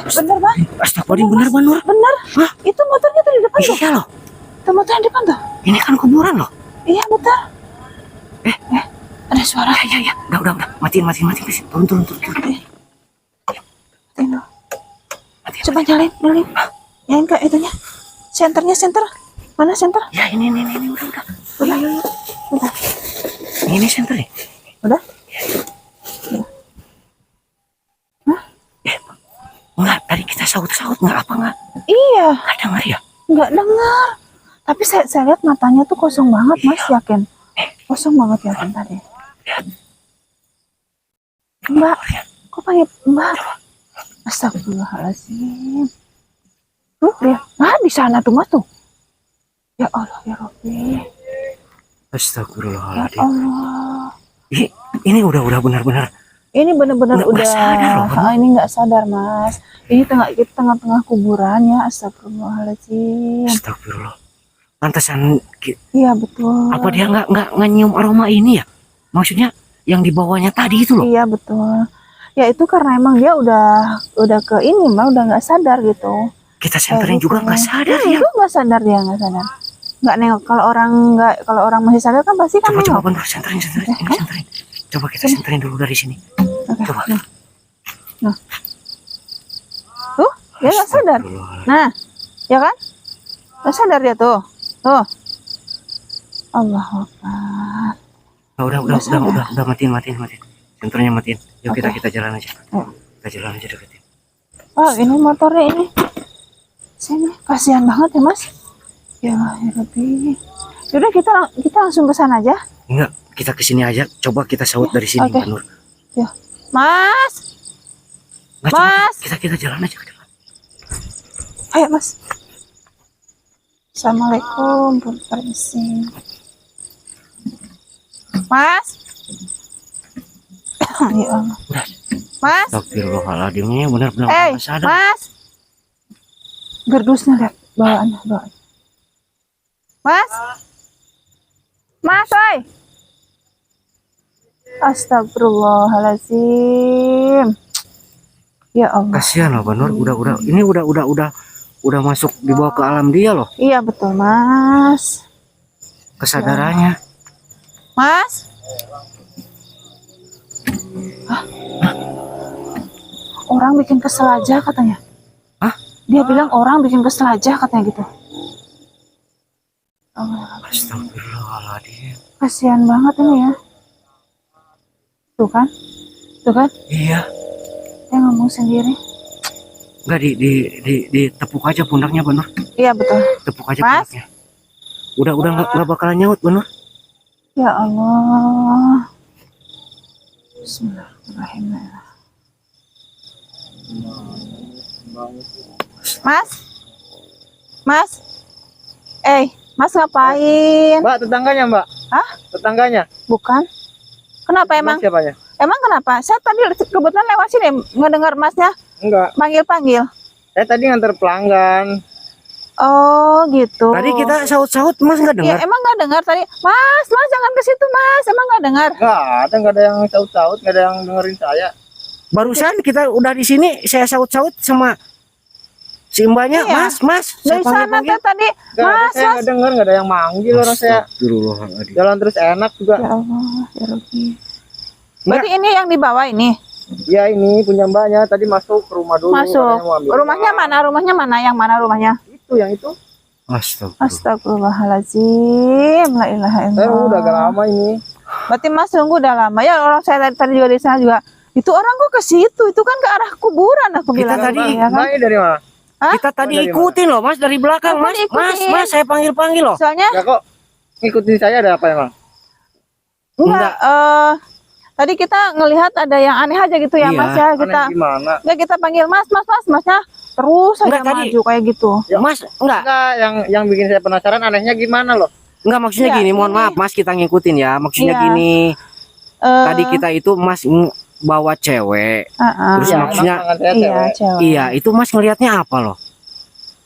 Bener Bang. Astagfirullahaladzim, bener Nur. Bener. Hah? Itu motornya tuh di depan tuh. Iya loh. Itu motornya di depan tuh. Ini kan kuburan loh. Iya betul. Ada suara. Ya. Udah. Matiin. Turun. Matiin dulu. Coba nyalain. Nyalain ke itunya. Center. Mana center? Ya ini udah. Udah. Ini center nih. Udah? Enggak, tadi kita saut-saut enggak? Iya. Enggak dengar ya? Enggak dengar. Tapi saya lihat matanya tuh kosong banget, Mas, yakin. Kosong banget yakin tadi. Mbak, kok panggil Mbak? Astagfirullahaladzim. Lihat. Nah, di sana tuh, Mas tuh. Ya Allah, ya Rabbi. Ya Astagfirullahaladzim. Allah. Ini udah benar-benar. Ini benar-benar udah sadar loh, ini nggak sadar, Mas. Ini tengah-tengah kuburan ya. Astagfirullahaladzim. Astagfirullah. Pantesan Iya betul. apa dia nggak nyium aroma ini ya? Maksudnya yang dibawanya tadi itu loh. Iya betul. Ya itu karena emang dia udah ke ini mah udah nggak sadar gitu. Kita senterin juga nggak sadar ya. Itu nggak sadar dia nggak sadar. Nggak nengok. Kalau orang masih sadar kan pasti kan nengok. Coba bentar, senterin. Ini senterin. Coba kita senterin dulu dari sini. Oke. Coba. Nah. Tuh, dia nggak sadar. Nah, ya kan? Nggak sadar dia tuh. Tuh. Allahu Akbar. Udah matiin. Senternya matiin. Yuk kita jalan aja. Kita jalan aja deketin. Oh, ini motornya ini. Sini, kasihan banget ya, Mas. Ya Rabbi. Yaudah kita langsung ke sana aja. Enggak, kita kesini aja. Coba kita saut dari sini, Mbak Nur. Ya, Mas. Nggak, Mas. Coba kita jalan aja ke depan. Ayo, Mas. Assalamualaikum, permisi. Mas. Ya Allah. Udah. Mas. Astagfirullahaladzim, ini benar-benar nggak sadar. Mas. Gerdusnya lihat bawaannya. Mas. Mas, oi. Astagfirullahaladzim. Ya Allah. Kasihan loh, Mbak Nur. Ini udah masuk dibawa ke alam dia loh. Iya betul, Mas. Kesadarannya. Mas. Hah? Orang bikin kesel aja katanya. Hah? Dia bilang orang bikin kesel aja katanya gitu. Astagfirullahaladzim. Kasihan banget ini ya. Tuh kan? Iya. Dia ngomong sendiri. Enggak ditepuk aja pundaknya, Mbak Nur. Iya betul. Tepuk aja Mas? pundaknya. Udah nggak bakalan nyaut, Mbak Nur. Ya Allah. Bismillahirrahmanirrahim. Mas. Mas ngapain? Mbak, tetangganya, Mbak. Hah? Tetangganya. Bukan. Kenapa emang? Mas siapanya? Emang kenapa? Saya tadi kebetulan lewat sini ngedengar Masnya Enggak. panggil. Saya tadi nganter pelanggan. Oh gitu. Tadi kita saut-saut, Mas nggak dengar. Ya emang nggak dengar tadi. Mas jangan ke situ, Mas. Emang nggak dengar? Enggak ada yang saut-saut, enggak ada yang dengerin saya. Barusan kita udah di sini, saya saut-saut sama si mbaknya. Iya. Mas. Dari sana teh tadi. Mas. Saya nggak dengar, nggak ada yang manggil orang saya. Astagfirullahaladzim. Jalan terus enak juga. Ya Allah, ya Rabbi. Berarti ini yang dibawa ini? Ya ini punya mbaknya. Tadi masuk ke rumah dulu. Masuk. Rumahnya mana? Yang mana rumahnya? Yang itu. Astagfirullahaladzim. La ilaha illallah. Saya udah agak lama ini. Berarti Mas nunggu udah lama ya. Orang saya tadi juga di sana juga. Itu orang kok ke situ? Itu kan ke arah kuburan aku bilang. Tadi ya kan? Mbaknya dari mana? Hah? Kita tadi ikutin loh, Mas, dari belakang. Apa Mas, diikutin? saya panggil loh. Soalnya Ya kok ngikutin saya ada apa emang? enggak. Tadi kita ngelihat ada yang aneh aja gitu ya, Iya, Mas ya. Kita Aneh gimana? enggak, kita panggil Masnya terus aja Enggak, tadi. maju kayak gitu. Ya. Mas, enggak Yang bikin saya penasaran anehnya gimana loh? maksudnya Iya, gini, mohon ini. maaf Mas, kita ngikutin ya. Maksudnya Iya. gini, Eh, tadi kita itu Mas bawa cewek. Terus Iya, maksudnya emang tangan saya iya, cewek. cewek. iya, itu Mas ngelihatnya apa loh?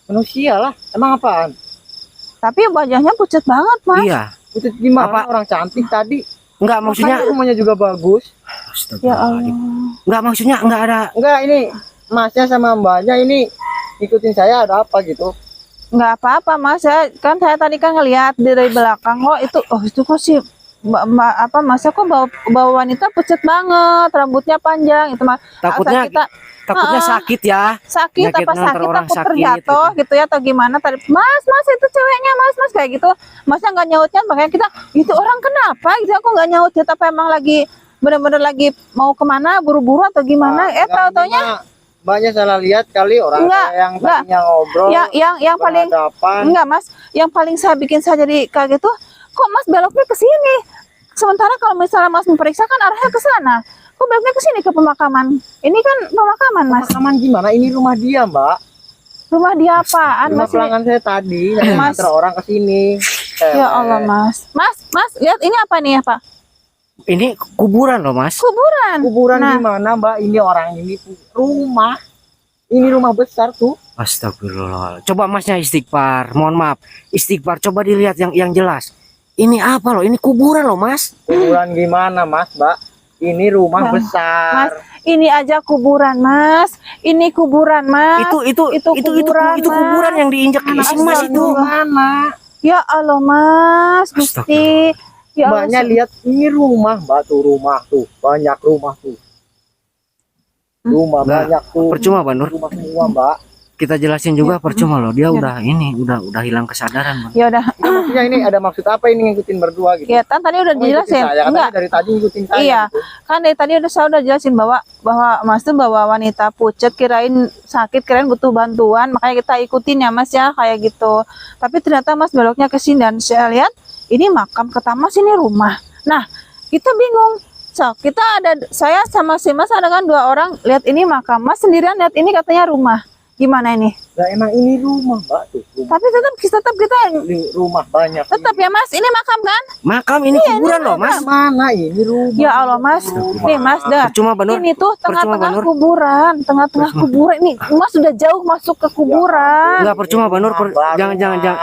Manusia lah. Emang apaan? Tapi wajahnya pucat banget, Mas. Iya. Pucat gimana? Apa? Orang cantik tadi. Enggak maksudnya. Makanya rumahnya juga bagus. Ya Allah. Astagfirullahaladzim. Enggak maksudnya enggak ada. Enggak, ini masnya sama mbaknya ini ikutin saya ada apa gitu. Nggak apa-apa mas, saya tadi kan ngelihat dari belakang itu kok sih masa kok bawa wanita pucet banget, rambutnya panjang itu mah. Takutnya takutnya Ah, sakit ya. sakit Penyakit apa nanti sakit orang takut sakit, terjatuh gitu ya atau gimana tadi mas itu ceweknya mas kayak gitu, masnya nggak nyautnya, makanya kita itu orang kenapa gitu, aku nggak nyaut ya, tapi emang lagi bener-bener lagi mau kemana buru-buru atau gimana, tahu-taunya Mbaknya salah lihat kali orang Enggak, yang tadinya ngobrol. yang paling berhadapan. enggak mas, yang paling bikin saya jadi kaget tuh, kok mas beloknya ke sini, sementara kalau misalnya mas memeriksa kan arahnya ke sana, kok beloknya ke sini ke pemakaman, ini kan pemakaman mas, Pemakaman gimana? Ini rumah dia, Mbak. rumah dia apaan Rumah mas ini? pelanggan saya tadi, saya Mas. antar orang ke sini. Ya Allah mas lihat ini apa nih ya pak, Ini kuburan loh mas. kuburan. Kuburan Nah. gimana, Mbak? Ini orang ini rumah. Ini rumah besar tuh. Astagfirullah. Coba masnya istighfar. Mohon maaf. Istighfar. Coba dilihat yang jelas. Ini apa loh? Ini kuburan loh mas. Kuburan gimana, Mas, Mbak? Ini rumah Nah, besar. Mas, ini aja kuburan mas, ini kuburan mas. Itu kuburan yang diinjak isi mas itu. Gimana? Ya Allah mas, Gusti. Ya Allah, Mbaknya lihat ini rumah, Mbak, tuh rumah tuh. Banyak rumah tuh. Rumah Nggak, banyak tuh. Percuma Banur. Rumah semua, Mbak. Kita jelasin juga Ya. percuma loh. Dia Ya. udah hilang kesadaran Bang. Ya udah. Enggak, maksudnya ini ada maksud apa ini ngikutin berdua gitu? Ya kan tadi udah Oh, ngikutin dijelasin. saya, katanya Enggak. dari tadi ngikutin saya. Iya. Gitu. Kan dari tadi saya udah jelasin bahwa mas tuh bawa wanita pucet, kirain sakit, kirain butuh bantuan, makanya kita ikutin ya mas ya kayak gitu. Tapi ternyata mas beloknya ke sini dan saya lihat ini makam, kata mas ini rumah. Nah kita bingung. So, saya sama si mas ada kan 2 orang lihat ini makam, mas sendirian lihat ini katanya rumah. Gimana ini? Nah, emang ini rumah, Mbak, tuh. Rumah. Tapi tetap kita Ini rumah banyak. tetap ya mas, ini makam kan? Makam ini kuburan loh mas. Mana ini rumah? Ya Allah mas, nih mas dah. Percuma Banur. Ini tuh Percuma, tengah-tengah Banur. kuburan, tengah-tengah kuburan. Ini mas sudah jauh masuk ke kuburan. Enggak percuma Banur.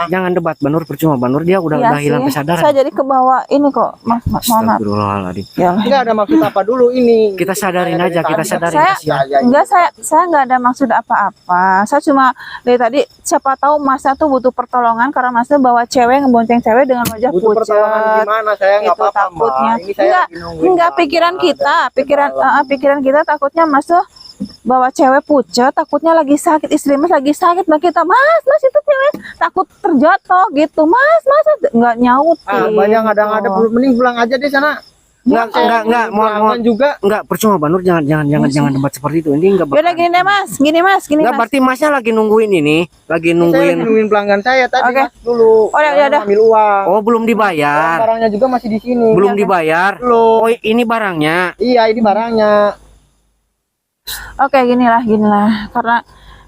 Jangan debat Banur. Percuma Banur. Dia udah Iya hilang sih. kesadaran. Saya jadi kebawa ini kok, mas mohon maaf. Astagfirullahaladzim. Ya Allah. Enggak ada maksud apa dulu ini. Kita sadarin aja, kita sadarin. Saya enggak, saya nggak ada maksud apa-apa. Saya cuma dari tadi siapa tahu masnya tuh butuh pertolongan karena masnya bawa cewek, ngebonceng cewek dengan wajah butuh pertolongan pucat. gimana? Saya enggak Itu apa-apa, takutnya. Mbak. Ini saya Enggak, lagi nungguin enggak Mbak. pikiran kita, Ada pikiran kita takutnya mas tuh bawa cewek pucat, takutnya lagi sakit, istri mas lagi sakit, nah kita mas itu cewek takut terjatuh gitu, mas nggak nyaut banyak ada mending pulang aja deh sana. Enggak, Mohon juga. enggak percuma Banur. Jangan debat seperti itu. Ini enggak Yaudah gini deh mas, gini Enggak, mas. berarti masnya lagi nungguin ini, lagi Saya nungguin. nungguin pelanggan saya tadi, Oke. Mas, dulu. Oh, ya Saya udah. ambil uang. Oh, belum dibayar. Barangnya juga masih di sini. Belum dibayar. Belum. Oh, ini barangnya. Iya, ini barangnya. Oke ginilah, karena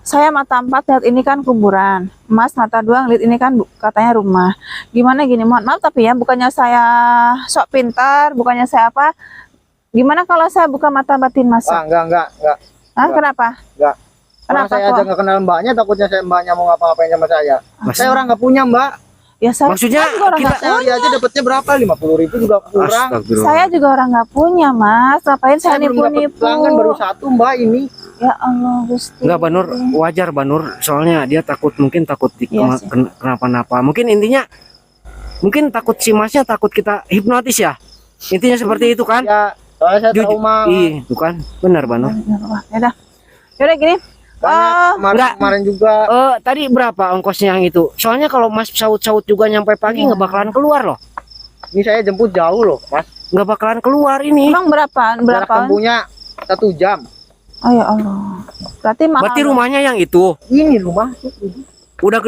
saya mata 4 lihat ini kan kuburan, mas mata 2 lihat ini kan katanya rumah. Gimana gini, mohon maaf tapi ya, bukannya saya sok pintar, bukannya saya apa, gimana kalau saya buka mata batin mas? Wah, enggak. Hah, enggak. kenapa? Enggak. Karena Kenapa saya kok? aja nggak kenal mbaknya, takutnya mbaknya mau ngapa-ngapain sama saya. Mas, Saya orang nggak punya, Mbak. Ya saya, maksudnya saya juga orang kita nggak Sehari aja dapatnya berapa? 50.000 juga kurang. Astagfirullah. saya juga orang nggak punya mas, ngapain saya Belum dapat nipu-nipu? pelanggan baru 1, Mbak, ini. Ya Allah Gusti. Enggak Banur, wajar Banur, soalnya dia takut Iya sih. kenapa-napa. Mungkin intinya takut si masnya takut kita hipnotis ya. Intinya seperti itu kan? Ya, soalnya saya Jujur, trauma. iya, itu kan benar Banur. Yaudah gini. Enggak. Kemarin juga. Tadi berapa ongkosnya yang itu? Soalnya kalau Mas saut-saut juga nyampe pagi Iya. nggak bakalan keluar loh. Ini saya jemput jauh loh, Mas. Nggak bakalan keluar ini. Emang berapa? Jarak tempuhnya 1 jam. Oh ya Allah. Berarti mahal. Berarti rumahnya yang itu Ini rumah. udah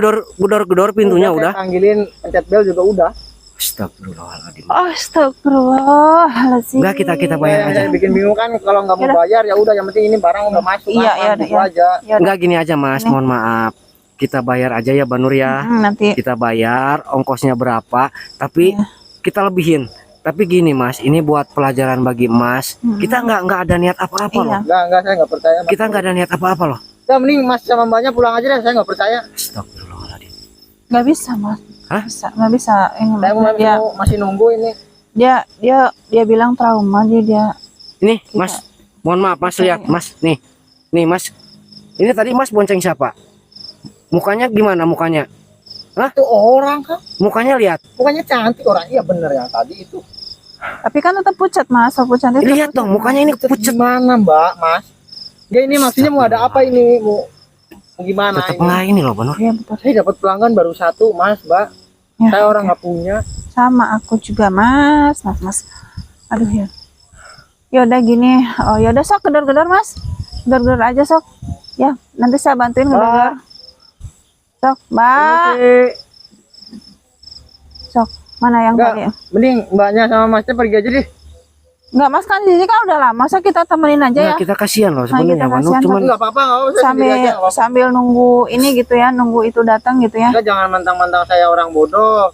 gedor pintunya udah. Saya panggilin pencet bel juga udah. Astagfirullahaladzim. Astagfirullahaladzim. Enggak, kita bayar aja. Saya bikin bingung kan kalau nggak mau Yaudah. bayar ya udah, yang penting ini barang udah masuk. Iya, aman, iya, gitu iya. aja. Yaudah. Enggak, gini aja Mas, mohon maaf. Kita bayar aja ya Banur ya. Nanti. Kita bayar ongkosnya berapa, tapi Iya. kita lebihin. Tapi gini Mas, ini buat pelajaran bagi Mas. Kita nggak ada niat apa-apa Iya. loh. Enggak, saya nggak percaya. Mas. Kita nggak ada niat apa-apa loh. Udah, mending Mas sama mbaknya pulang aja deh, saya nggak percaya. Astagfirullahaladzim. Nggak bisa mas. Hah? Nggak bisa. Ini Saya mas, dia. masih nunggu ini. Dia bilang trauma, dia Ini Kita- Mas, mohon maaf Mas, lihat Mas, nih Mas, ini tadi Mas bonceng siapa? Mukanya gimana mukanya? Itu orang kan, Mukanya lihat, bukannya cantik orang. Iya bener yang tadi itu. tapi kan tetap pucat Mas, pucat itu. lihat dong mukanya ini Pucet pucet. gimana Mbak, Mas? Ya ini maksudnya mau ada apa ini? Mau gimana Tetap ini? nggak ini loh Banur. Iya betul. Saya dapat pelanggan baru satu, Mas, Mbak. Ya, Saya orang oke. nggak punya. Sama aku juga Mas. Aduh ya. Ya udah gini. Oh ya udah sok gedor-gedor Mas. Gedor-gedor aja sok. Ya, nanti saya bantuin gedor-gedor. Sok, Mbak. Ini sih, Sok. Mana yang Enggak. tadi? mending Mbaknya sama Masnya pergi aja deh. Enggak, Mas kan di sini kan udah lama. Masa kita temenin aja ya. Nah, kita kasihan loh Nah, kita sebenarnya Banur, kasihan, cuman Enggak apa-apa, enggak apa-apa. Saya sendiri Sambil aja, nggak apa-apa. sambil nunggu ini gitu ya, nunggu itu datang gitu ya. Enggak, jangan mentang-mentang saya orang bodoh.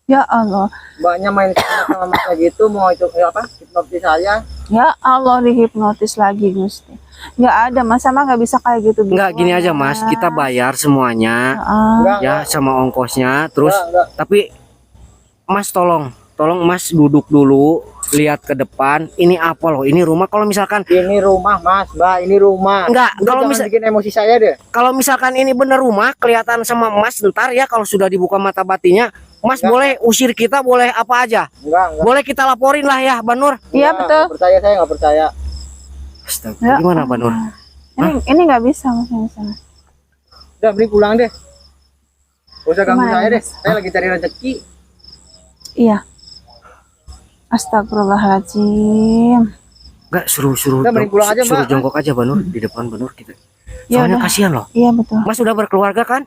Ya Allah. Mbaknya main sama Masnya gitu, mau itu apa? Hipnotis saya. Ya Allah, dihipnotis lagi Gusti. Nggak ada Mas, sama nggak bisa kayak gitu. nggak gini aja Mas, kita bayar semuanya Enggak, ya sama ongkosnya, terus enggak. tapi Mas tolong Mas duduk dulu, lihat ke depan. Ini apa loh? Ini rumah. Kalau misalkan Ini rumah, Mas, Mbak, ini rumah. Enggak, Udah, kalau jangan bikin emosi saya deh. kalau misalkan ini bener rumah, kelihatan sama Mas ntar ya kalau sudah dibuka mata batinnya, Mas Enggak. boleh usir kita, boleh apa aja. Enggak. Boleh kita laporin lah ya, Banur. Iya, Enggak, betul. nggak percaya, saya nggak percaya. Astaga, Ya. gimana Banur? Ini nggak bisa Mas, nggak bisa. Udah, mending pulang deh. Gak usah ganggu Gimana, saya deh. Mas? Saya lagi cari rezeki. Iya. Astagfirullahaladzim. Enggak, suruh Udah, mending pulang aja, suruh Mbak. jongkok aja Banur di depan Banur kita. Ya Soalnya udah. kasihan loh. Iya betul. Mas udah berkeluarga kan?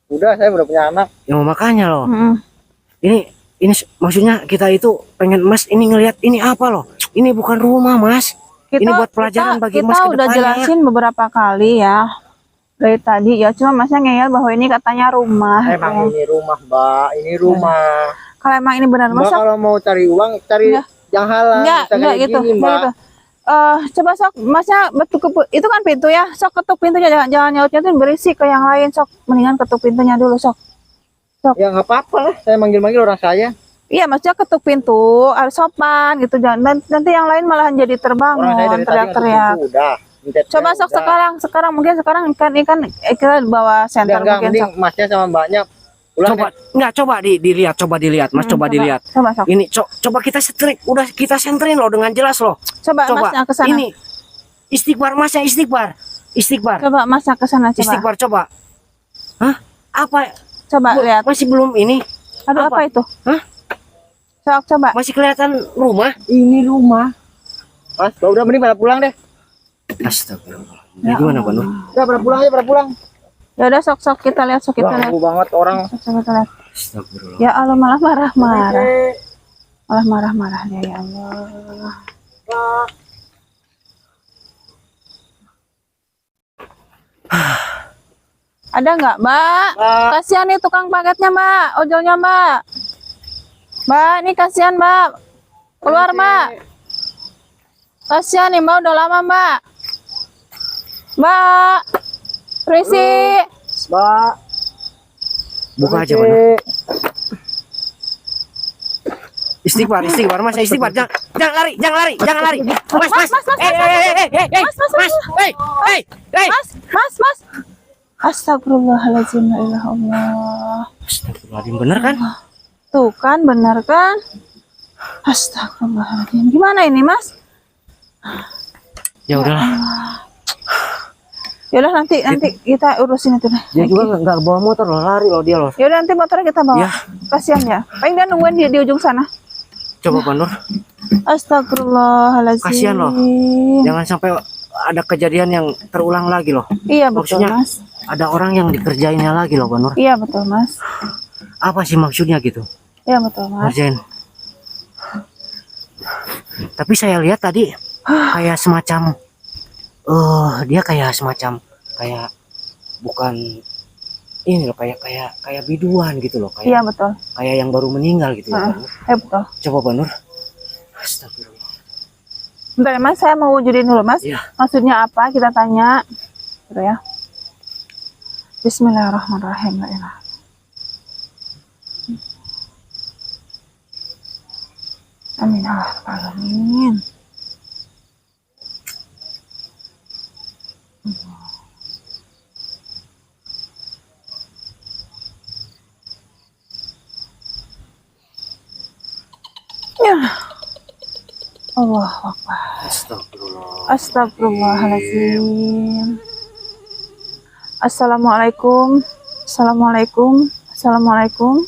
Udah, saya udah punya anak. Ya makanya loh. Mm-mm. Ini maksudnya kita itu pengen Mas ini ngelihat ini apa loh? Ini bukan rumah Mas. Ini buat pelajaran bagi Mas kita ke udah depannya. jelasin beberapa kali ya dari tadi ya, cuma Masnya ngeyel bahwa ini katanya rumah. Emang ini rumah, Mbak. Ini rumah. Kalau emang ini benar Mbak Mas, sok kalau mau cari uang, cari Enggak. yang halal. enggak Bisa kayak gitu, gini, enggak Mbak. gitu. Coba sok Masnya itu kan pintu ya, sok ketuk pintunya, jangan nyautnya tuh berisik ke yang lain, sok mendingan ketuk pintunya dulu sok. Ya nggak apa-apa lah. Saya manggil-manggil orang saya. Iya, maksudnya ketuk pintu harus sopan gitu, jangan nanti yang lain malahan jadi Orang saya terbangun dari tadi teriak-teriak. ngetuk pintu, udah. Minta Coba saya, sok udah. sekarang mungkin sekarang ikan kita bawa center Enggak, mungkin mending sok. Masnya sama Mbaknya pulang Coba deh. enggak coba dilihat Mas, coba dilihat. Coba sok. Ini coba kita setrik, udah kita senterin loh dengan jelas loh. Coba Coba Masnya ke sana. ini istighfar Masnya, istighfar. Coba Masnya ke sana coba. Istighfar coba. Hah? Apa? Coba lihat. Masih belum ini? Aduh, apa itu? Hah? Sok coba. Masih kelihatan rumah? Ini rumah. Mas, udah mending pada pulang deh. Astagfirullah. Ya, gimana Banur? Udah pada pulang aja, pada pulang. Ya udah sok kita lihat, sok kita lihat. Ganggu banget orang. Sok kita lihat. Astagfirullah. Ya Allah, malah marah-marah. Malah marah-marah dia, ya Allah. Ada nggak, Mbak? Mbak. Kasihan nih tukang paketnya, Mbak. Ojolnya, Mbak. Mbak, ini kasihan, Mbak. Keluar, Mbak. Kasihan nih, Mbak. Udah lama, Mbak. Mbak. Risi. Mbak. Buka aja Banur. Istighfar Mas, istighfar. Jangan lari. Mas. Mas. Astagfirullahaladzim, la ilaha Allah. Astagfirullahaladzim, bener kan? Tuh kan, benar kan? Astagfirullahaladzim. Gimana ini, Mas? Ya udahlah. Yaudah nanti kita urusin itu deh. Dia juga nggak bawa motor loh, lari loh dia loh. Yaudah nanti motornya kita bawa. Ya. Kasihan ya. Paling dia nungguin di ujung sana. Coba Banur, Astagfirullahaladzim. Kasihan loh. jangan sampai ada kejadian yang terulang lagi loh. Iya betul, Maksudnya- Mas. Ada orang yang dikerjainnya lagi loh Banur. Iya betul, Mas. Apa sih maksudnya gitu? Iya betul, Mas. Ngerjain. Tapi saya lihat tadi kayak semacam dia kayak semacam kayak bukan ini loh, kayak biduan gitu loh, Iya kayak betul. kayak yang baru meninggal gitu ya, Banur. Iya betul. Coba Banur. Astagfirullah. Bentar ya, Mas, saya mau wujudin dulu, Mas. Iya. Maksudnya apa? Kita tanya. Gitu ya. Bismillahirrahmanirrahim. La ilaha. Amin ya rabbal alamin. Ya. Allah Akbar. Astagfirullah. Astagfirullahaladzim. Assalamualaikum. Assalamualaikum. Assalamualaikum.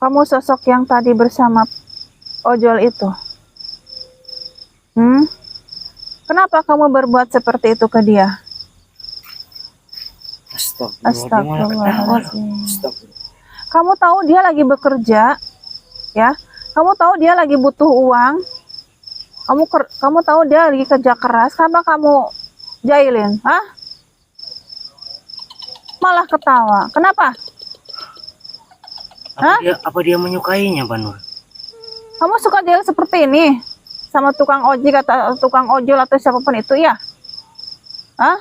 Kamu sosok yang tadi bersama ojol itu. Kenapa kamu berbuat seperti itu ke dia? Astagfirullahaladzim. Kamu tahu dia lagi bekerja, ya? Kamu tahu dia lagi butuh uang. Kamu tahu dia lagi kerja keras. Kenapa kamu jailin? Hah? Malah ketawa. Kenapa? Apa dia menyukainya, Mbak Nur? Kamu suka jail seperti ini sama tukang ojek atau tukang ojol atau siapapun itu, ya? Hah?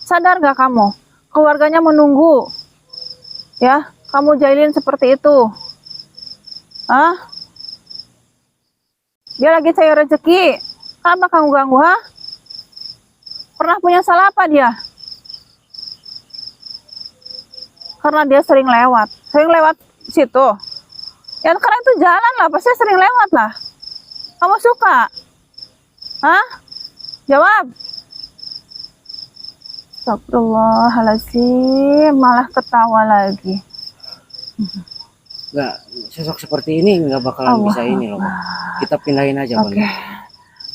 Sadar gak kamu? Keluarganya menunggu. Ya, kamu jailin seperti itu. Hah? Dia lagi cari rezeki. Kenapa kamu ganggu, ha? Pernah punya salah apa dia? Karena dia sering lewat situ. Ya sekarang itu jalan lah, pasti sering lewat lah. Kamu suka? Hah? Jawab. Astagfirullahaladzim, malah ketawa lagi. Enggak, sosok seperti ini nggak bakalan bisa ini loh. Kita pindahin aja, Bang.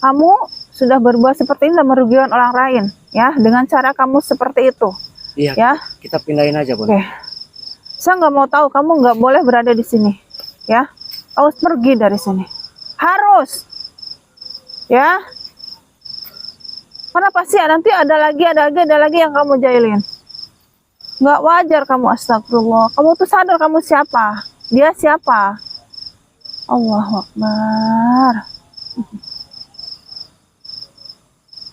Kamu sudah berbuat seperti ini dan merugikan orang lain, ya, dengan cara kamu seperti itu. Iya, ya. Kita pindahin aja, Bang. Oke. Saya nggak mau tahu, kamu nggak boleh berada di sini, ya. Harus pergi dari sini. Harus. Ya. Karena pasti nanti ada lagi yang kamu jailin. Nggak wajar kamu, astagfirullah. Kamu tuh sadar kamu siapa? Dia siapa? Allahu Akbar.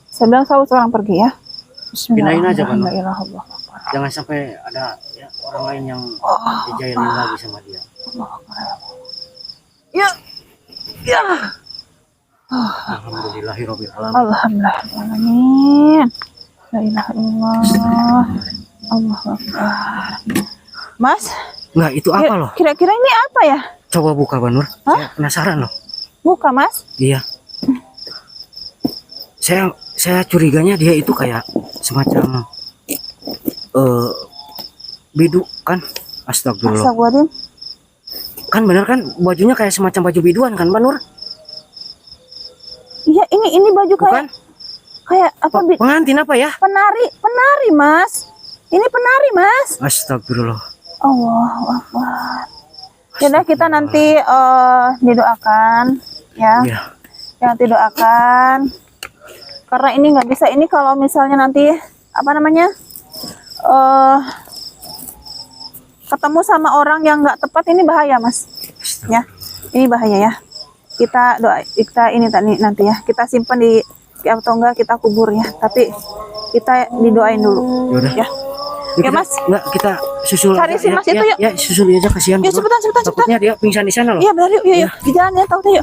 Saya bilang kamu sekarang pergi, ya. Pindahin aja, Bang. Bismillahirrahmanirrahim. Jangan sampai ada ya, orang lain yang dijailin lagi sama dia. Ya. Ya. Alhamdulillahirabbil alamin. Alhamdulillahirrahmanirrahim. La ilaha illallah. Allahu Akbar. Mas? Enggak, itu apa loh? Kira-kira ini apa ya? Coba buka, Mbak Nur. Saya penasaran loh. Buka, Mas? Iya. Saya curiganya dia itu kayak semacam bidu kan? Astagfirullah. Astagfirullahaladzim. Kan bener kan bajunya kayak semacam baju biduan kan, Mbak Nur? Iya, ini baju Bukan? kayak apa? Pengantin apa ya? Penari, Mas. Ini penari, Mas. Astagfirullah. Allahu Akbar. Jadi kita nanti didoakan, ya. Iya. Yang didoakan. Karena ini nggak bisa, ini kalau misalnya nanti apa namanya ketemu sama orang yang nggak tepat, ini bahaya, Mas. Ya, ini bahaya ya. Kita ini nanti ya, kita simpan di atau enggak kita kubur ya. Tapi kita didoain dulu. Yaudah. Ya. Ya, Mas. Enggak, kita susul Cari si Mas ya, itu, yuk. Ya, susul aja, kasihan. Yuk, cepetan. Takutnya dia pingsan di sana loh. Iya, benar, yuk. Di jalan ya, tahu yuk.